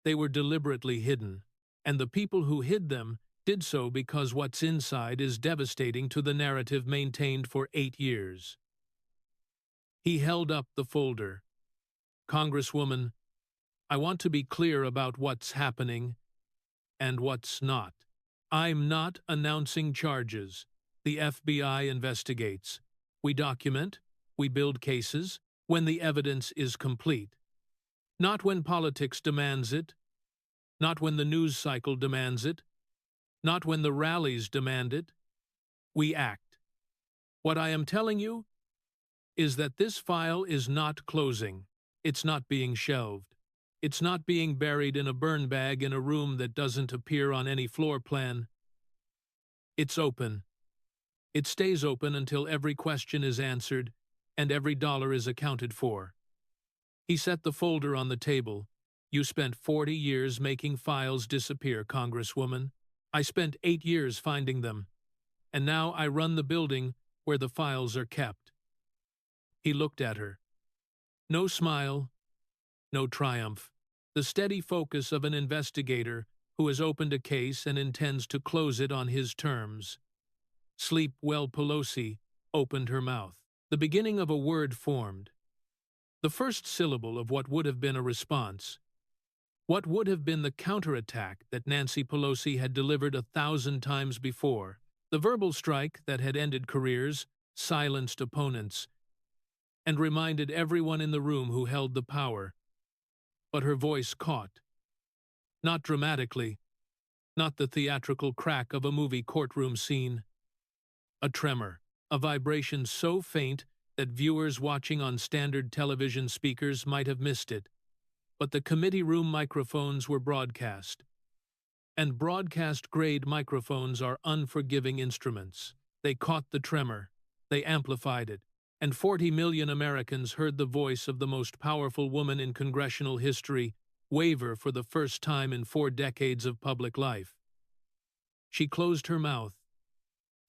They were deliberately hidden, and the people who hid them did so because what's inside is devastating to the narrative maintained for 8 years. He held up the folder. Congresswoman, I want to be clear about what's happening and what's not. I'm not announcing charges. The FBI investigates. We document, we build cases, when the evidence is complete. Not when politics demands it, not when the news cycle demands it, not when the rallies demand it. We act. What I am telling you is that this file is not closing. It's not being shelved. It's not being buried in a burn bag in a room that doesn't appear on any floor plan. It's open. It stays open until every question is answered and every dollar is accounted for. He set the folder on the table. You spent 40 years making files disappear, Congresswoman. I spent 8 years finding them. And now I run the building where the files are kept. He looked at her. No smile, no triumph. The steady focus of an investigator who has opened a case and intends to close it on his terms. Sleep well Pelosi opened her mouth. The beginning of a word formed. The first syllable of what would have been a response. What would have been the counterattack that Nancy Pelosi had delivered 1,000 times before? The verbal strike that had ended careers, silenced opponents, and reminded everyone in the room who held the power. But her voice caught. Not dramatically, not the theatrical crack of a movie courtroom scene. A tremor, a vibration so faint that viewers watching on standard television speakers might have missed it. But the committee room microphones were broadcast. And broadcast-grade microphones are unforgiving instruments. They caught the tremor, they amplified it, and 40 million Americans heard the voice of the most powerful woman in congressional history waver for the first time in 4 decades of public life. She closed her mouth,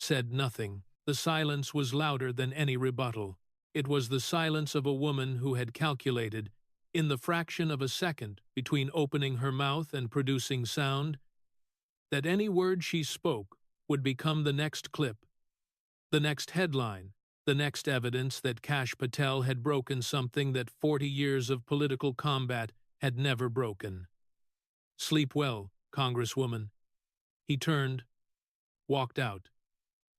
said nothing. The silence was louder than any rebuttal. It was the silence of a woman who had calculated, in the fraction of a second between opening her mouth and producing sound, that any word she spoke would become the next clip, the next headline, the next evidence that Kash Patel had broken something that 40 years of political combat had never broken. Sleep well, Congresswoman. He turned, walked out,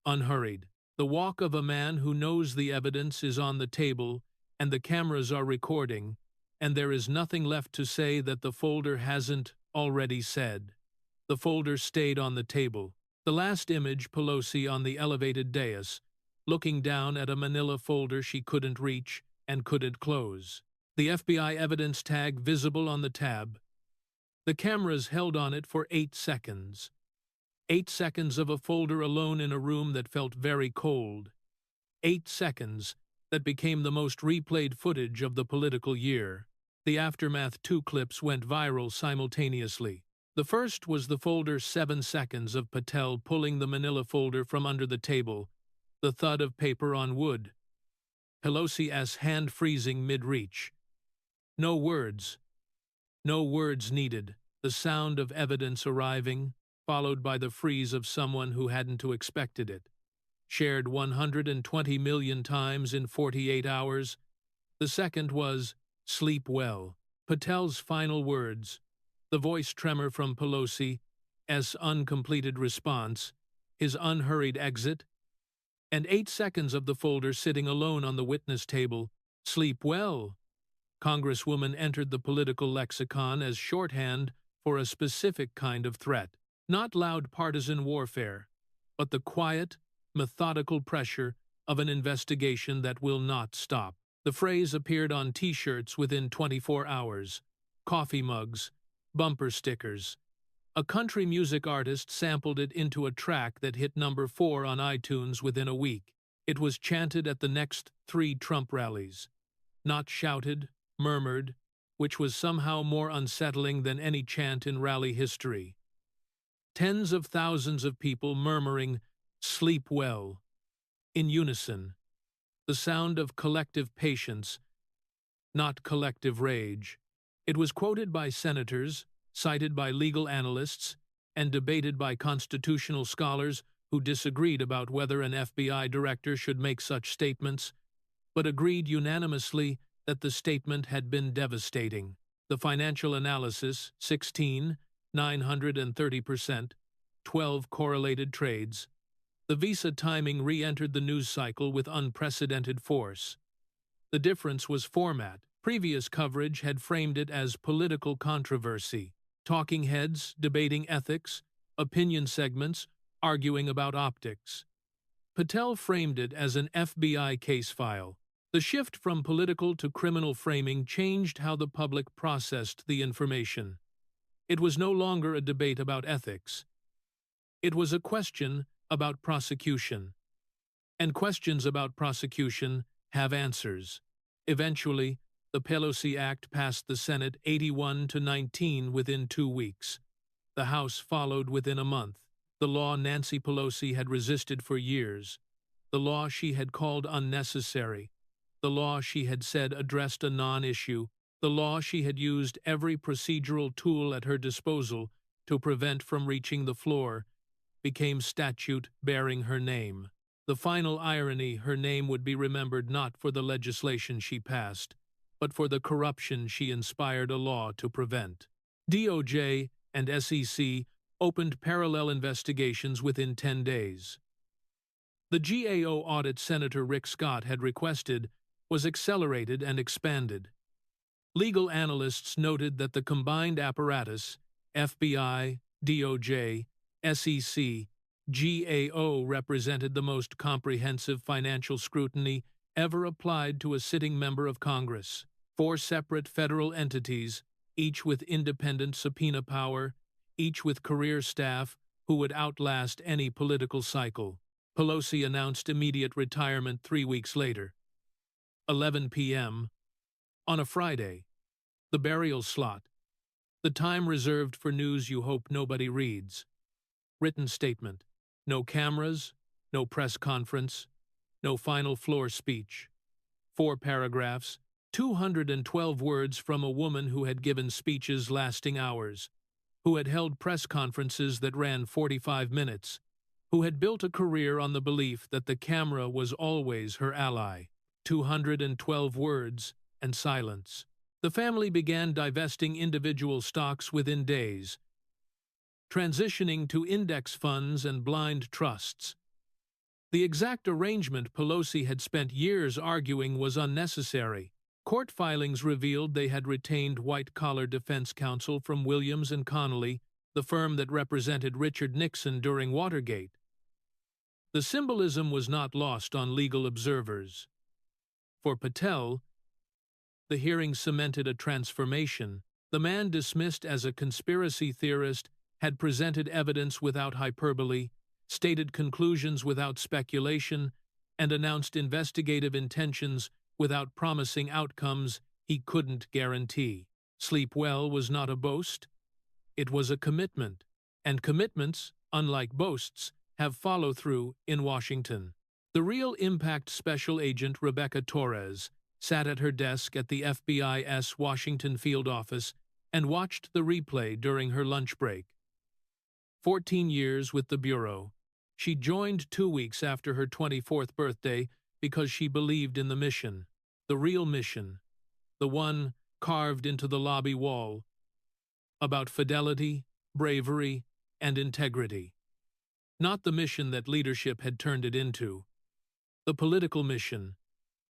unhurried. The walk of a man who knows the evidence is on the table and the cameras are recording, and there is nothing left to say that the folder hasn't already said. The folder stayed on the table. The last image, Pelosi on the elevated dais, looking down at a manila folder she couldn't reach and couldn't close. The FBI evidence tag visible on the tab. The cameras held on it for 8 seconds. 8 seconds of a folder alone in a room that felt very cold. 8 seconds that became the most replayed footage of the political year. The Aftermath 2 clips went viral simultaneously. The first was the folder 7 seconds of Patel pulling the manila folder from under the table, the thud of paper on wood. Pelosi's hand freezing mid-reach. No words. No words needed. The sound of evidence arriving, followed by the freeze of someone who hadn't expected it. Shared 120 million times in 48 hours. The second was, "Sleep well." Patel's final words. The voice tremor from Pelosi's uncompleted response, his unhurried exit, and 8 seconds of the folder sitting alone on the witness table. "Sleep well." Congresswoman entered the political lexicon as shorthand for a specific kind of threat. Not loud partisan warfare, but the quiet, methodical pressure of an investigation that will not stop. The phrase appeared on T-shirts within 24 hours, coffee mugs, bumper stickers. A country music artist sampled it into a track that hit number 4 on iTunes within a week. It was chanted at the next 3 Trump rallies. Not shouted, murmured, which was somehow more unsettling than any chant in rally history. Tens of thousands of people murmuring, "Sleep well," in unison. The sound of collective patience, not collective rage. It was quoted by senators, cited by legal analysts, and debated by constitutional scholars who disagreed about whether an FBI director should make such statements, but agreed unanimously that the statement had been devastating. The financial analysis, 930%, 12 correlated trades. The visa timing re-entered the news cycle with unprecedented force. The difference was format. Previous coverage had framed it as political controversy. Talking heads debating ethics, opinion segments arguing about optics. Patel framed it as an FBI case file. The shift from political to criminal framing changed how the public processed the information. It was no longer a debate about ethics. It was a question about prosecution. And questions about prosecution have answers. Eventually, the Pelosi Act passed the Senate 81-19 within 2 weeks. The House followed within a month. The law Nancy Pelosi had resisted for years. The law she had called unnecessary. The law she had said addressed a non-issue. The law she had used every procedural tool at her disposal to prevent from reaching the floor became statute bearing her name. The final irony, her name would be remembered not for the legislation she passed, but for the corruption she inspired a law to prevent. DOJ and SEC opened parallel investigations within 10 days. The GAO audit Senator Rick Scott had requested was accelerated and expanded. Legal analysts noted that the combined apparatus, FBI, DOJ, SEC, GAO, represented the most comprehensive financial scrutiny ever applied to a sitting member of Congress. 4 separate federal entities, each with independent subpoena power, each with career staff who would outlast any political cycle. Pelosi announced immediate retirement 3 weeks later. 11 p.m. on a Friday. The burial slot. The time reserved for news you hope nobody reads. Written statement. No cameras, no press conference, no final floor speech. 4 paragraphs, 212 words from a woman who had given speeches lasting hours, who had held press conferences that ran 45 minutes, who had built a career on the belief that the camera was always her ally. 212 words and silence. The family began divesting individual stocks within days, transitioning to index funds and blind trusts. The exact arrangement Pelosi had spent years arguing was unnecessary. Court filings revealed they had retained white-collar defense counsel from Williams and Connolly, the firm that represented Richard Nixon during Watergate. The symbolism was not lost on legal observers. For Patel, the hearing cemented a transformation. The man dismissed as a conspiracy theorist had presented evidence without hyperbole, stated conclusions without speculation, and announced investigative intentions without promising outcomes he couldn't guarantee. Sleep well was not a boast. It was a commitment, and commitments, unlike boasts, have follow-through in Washington. The real impact special agent Rebecca Torres sat at her desk at the FBI's Washington field office and watched the replay during her lunch break. 14 years with the Bureau. She joined 2 weeks after her 24th birthday because she believed in the mission, the real mission, the one carved into the lobby wall, about fidelity, bravery, and integrity. Not the mission that leadership had turned it into. The political mission,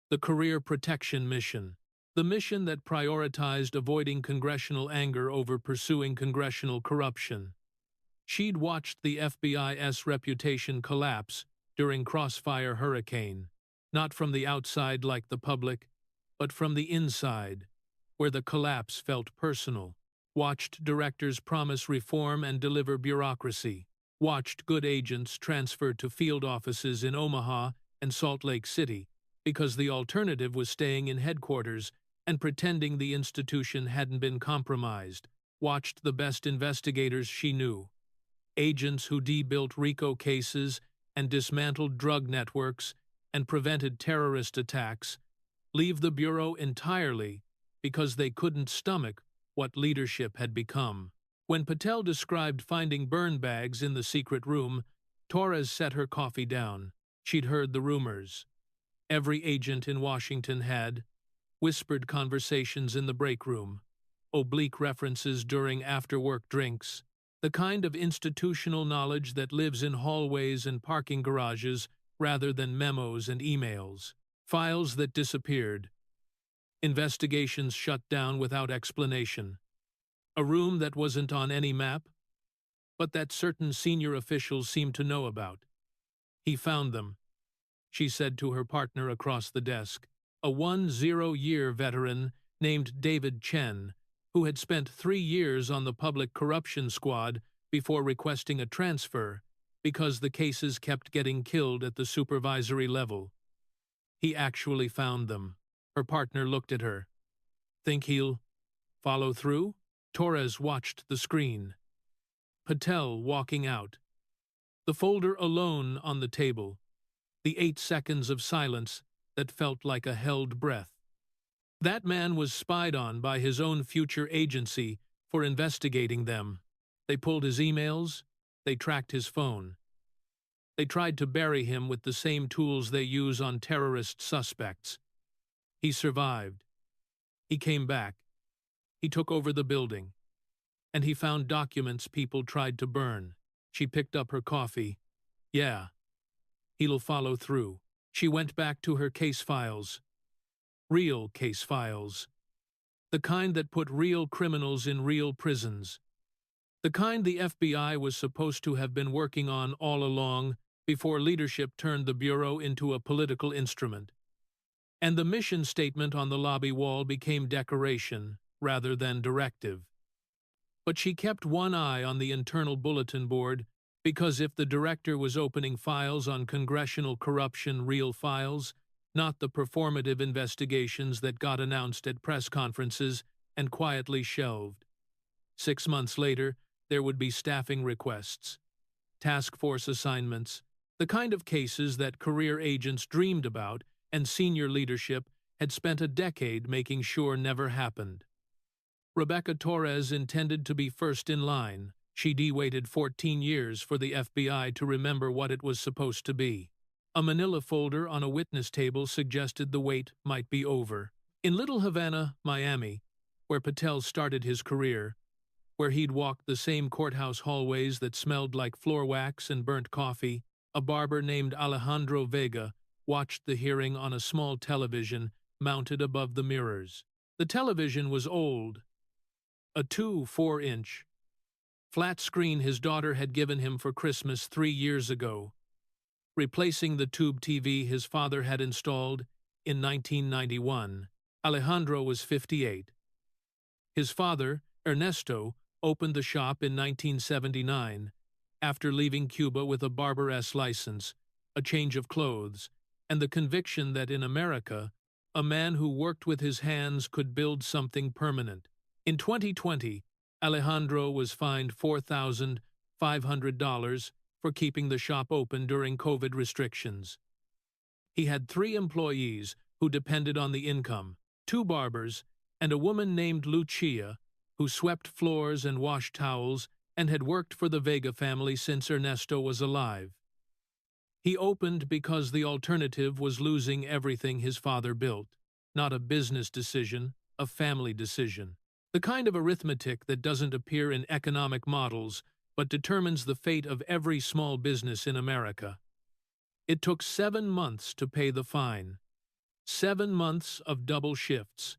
the career protection mission, the mission that prioritized avoiding congressional anger over pursuing congressional corruption. She'd watched the FBI's reputation collapse during Crossfire Hurricane, not from the outside like the public, but from the inside, where the collapse felt personal. Watched directors promise reform and deliver bureaucracy. Watched good agents transfer to field offices in Omaha and Salt Lake City because the alternative was staying in headquarters and pretending the institution hadn't been compromised. Watched the best investigators she knew, agents who debuilt RICO cases and dismantled drug networks and prevented terrorist attacks, leave the Bureau entirely because they couldn't stomach what leadership had become. When Patel described finding burn bags in the secret room, Torres set her coffee down. She'd heard the rumors. Every agent in Washington had. Whispered conversations in the break room, oblique references during after-work drinks, the kind of institutional knowledge that lives in hallways and parking garages rather than memos and emails. Files that disappeared. Investigations shut down without explanation. A room that wasn't on any map, but that certain senior officials seemed to know about. He found them, she said to her partner across the desk, a 10-year veteran named David Chen, who had spent 3 years on the public corruption squad before requesting a transfer because the cases kept getting killed at the supervisory level. He actually found them. Her partner looked at her. Think he'll follow through? Torres watched the screen. Patel walking out. The folder alone on the table. The 8 seconds of silence that felt like a held breath. That man was spied on by his own future agency for investigating them. They pulled his emails. They tracked his phone. They tried to bury him with the same tools they use on terrorist suspects. He survived. He came back. He took over the building. And he found documents people tried to burn. She picked up her coffee. Yeah, he'll follow through. She went back to her case files. Real case files. The kind that put real criminals in real prisons. The kind the FBI was supposed to have been working on all along before leadership turned the Bureau into a political instrument. And the mission statement on the lobby wall became decoration rather than directive. But she kept one eye on the internal bulletin board because if the director was opening files on congressional corruption, real files, not the performative investigations that got announced at press conferences and quietly shelved. 6 months later, there would be staffing requests, task force assignments, the kind of cases that career agents dreamed about and senior leadership had spent a decade making sure never happened. Rebecca Torres intended to be first in line. She'd waited 14 years for the FBI to remember what it was supposed to be. A manila folder on a witness table suggested the wait might be over. In Little Havana, Miami, where Patel started his career, where he'd walked the same courthouse hallways that smelled like floor wax and burnt coffee, a barber named Alejandro Vega watched the hearing on a small television mounted above the mirrors. The television was old, a 4-inch flat screen his daughter had given him for Christmas 3 years ago, replacing the tube TV his father had installed in 1991. Alejandro was 58. His father, Ernesto, opened the shop in 1979, after leaving Cuba with a barber-s license, a change of clothes, and the conviction that in America, a man who worked with his hands could build something permanent. In 2020, Alejandro was fined $4,500 for keeping the shop open during COVID restrictions. He had 3 employees who depended on the income, 2 barbers, and a woman named Lucia, who swept floors and washed towels and had worked for the Vega family since Ernesto was alive. He opened because the alternative was losing everything his father built, not a business decision, a family decision. The kind of arithmetic that doesn't appear in economic models but determines the fate of every small business in America. It took 7 months to pay the fine. 7 months of double shifts,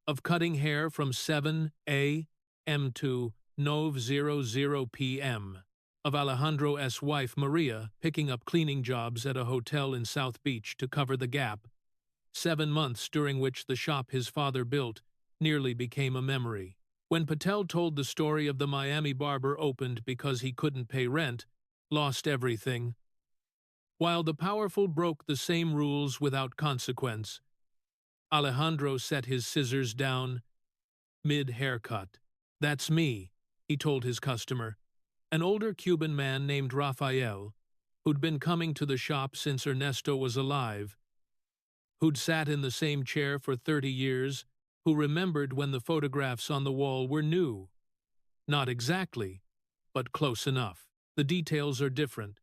of cutting hair from 7 a.m. to 9:00 p.m., of Alejandro's wife Maria picking up cleaning jobs at a hotel in South Beach to cover the gap. 7 months during which the shop his father built nearly became a memory. When Patel told the story of the Miami barber opened because he couldn't pay rent, lost everything, while the powerful broke the same rules without consequence, Alejandro set his scissors down mid-haircut. "That's me," he told his customer, an older Cuban man named Rafael, who'd been coming to the shop since Ernesto was alive, who'd sat in the same chair for 30 years, who remembered when the photographs on the wall were new. Not exactly, but close enough. The details are different.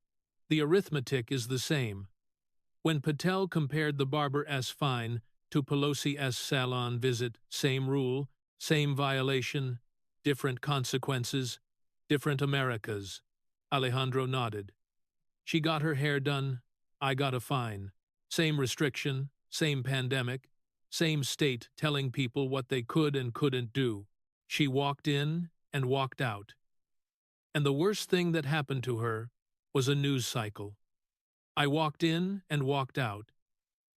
The arithmetic is the same. When Patel compared the barber's fine to Pelosi's salon visit, same rule, same violation, different consequences, different Americas. Alejandro nodded. She got her hair done, I got a fine. Same restriction, same pandemic, same state telling people what they could and couldn't do. She walked in and walked out. And the worst thing that happened to her was a news cycle. I walked in and walked out.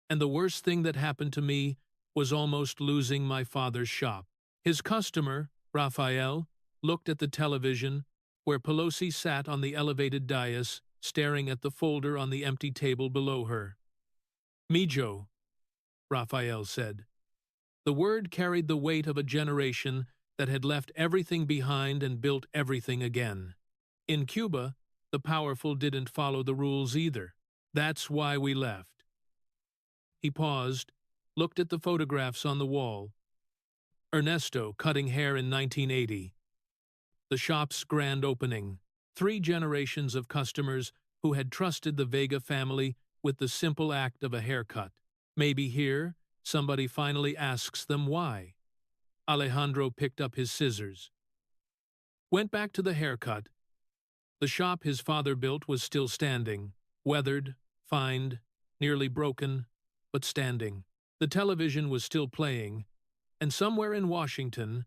And the worst thing that happened to me was almost losing my father's shop. His customer, Rafael, looked at the television, where Pelosi sat on the elevated dais, staring at the folder on the empty table below her. "Mijo," Rafael said. The word carried the weight of a generation that had left everything behind and built everything again. In Cuba, the powerful didn't follow the rules either. That's why we left. He paused, looked at the photographs on the wall. Ernesto cutting hair in 1980. The shop's grand opening. 3 generations of customers who had trusted the Vega family with the simple act of a haircut. Maybe here, somebody finally asks them why. Alejandro picked up his scissors. Went back to the haircut. The shop his father built was still standing, weathered, fined, nearly broken, but standing. The television was still playing, and somewhere in Washington,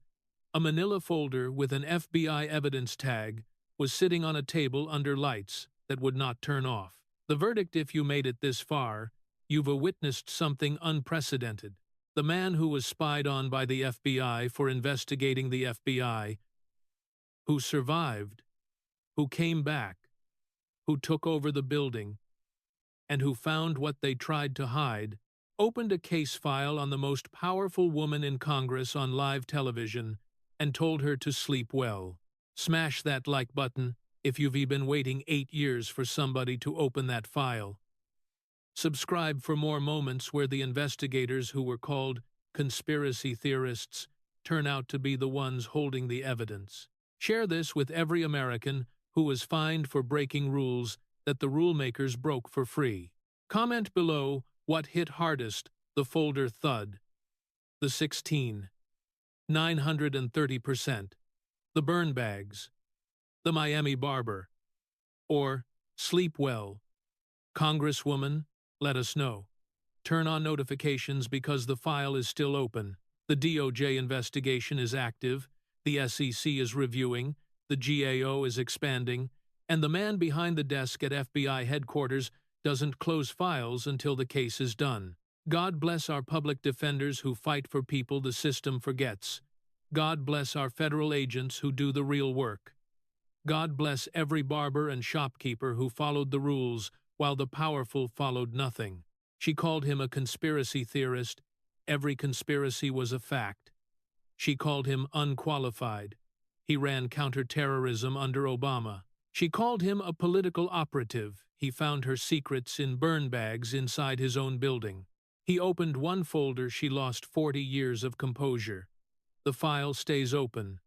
a manila folder with an FBI evidence tag was sitting on a table under lights that would not turn off. The verdict: if you made it this far, you've witnessed something unprecedented. The man who was spied on by the FBI for investigating the FBI, who survived, who came back, who took over the building, and who found what they tried to hide, opened a case file on the most powerful woman in Congress on live television and told her to sleep well. Smash that like button if you've been waiting 8 years for somebody to open that file. Subscribe for more moments where the investigators who were called conspiracy theorists turn out to be the ones holding the evidence. Share this with every American who was fined for breaking rules that the rulemakers broke for free. Comment below what hit hardest: the folder thud, the 930%, the burn bags, the Miami barber, or sleep well. Congresswoman, let us know. Turn on notifications because the file is still open. The DOJ investigation is active, the SEC is reviewing, the GAO is expanding, and the man behind the desk at FBI headquarters doesn't close files until the case is done. God bless our public defenders who fight for people the system forgets. God bless our federal agents who do the real work. God bless every barber and shopkeeper who followed the rules while the powerful followed nothing. She called him a conspiracy theorist. Every conspiracy was a fact. She called him unqualified. He ran counterterrorism under Obama. She called him a political operative. He found her secrets in burn bags inside his own building. He opened one folder. She lost 40 years of composure. The file stays open.